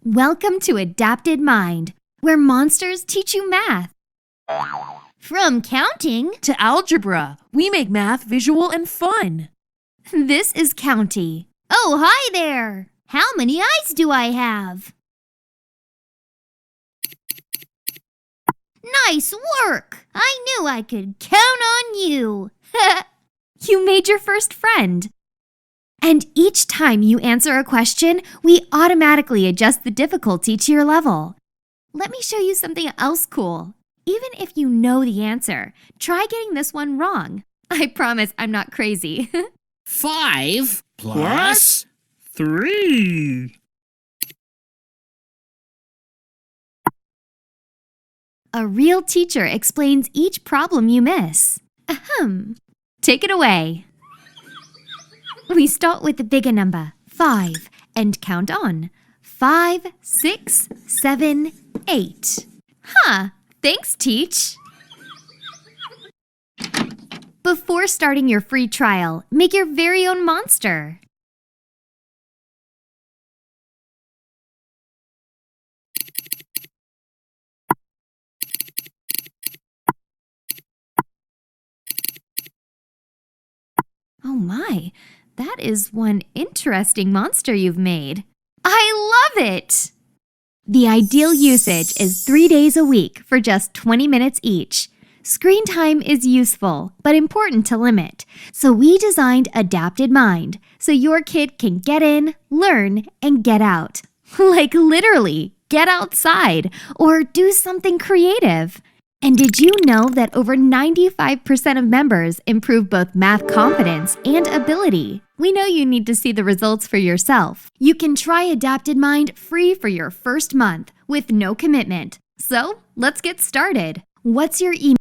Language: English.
Welcome to Adapted Mind, where monsters teach you math. From counting to algebra, we make math visual and fun. This is County. Oh, hi there! How many eyes do I have? Nice work! I knew I could count on you! You made your first friend. And each time you answer a question, we automatically adjust the difficulty to your level. Let me show you something else cool. Even if you know the answer, try getting this one wrong. I promise I'm not crazy. 5 plus 3. A real teacher explains each problem you miss. Ahem. Take it away. We start with the bigger number, 5, and count on. 5, 6, 7, 8. Huh, thanks, Teach. Before starting your free trial, make your very own monster. Oh my, that is one interesting monster you've made. I love it! The ideal usage is 3 days a week for just 20 minutes each. Screen time is useful, but important to limit. So we designed Adapted Mind, so your kid can get in, learn, and get out. Like literally, get outside or do something creative. And did you know that over 95% of members improve both math confidence and ability? We know you need to see the results for yourself. You can try Adapted Mind free for your first month with no commitment. So let's get started. What's your email?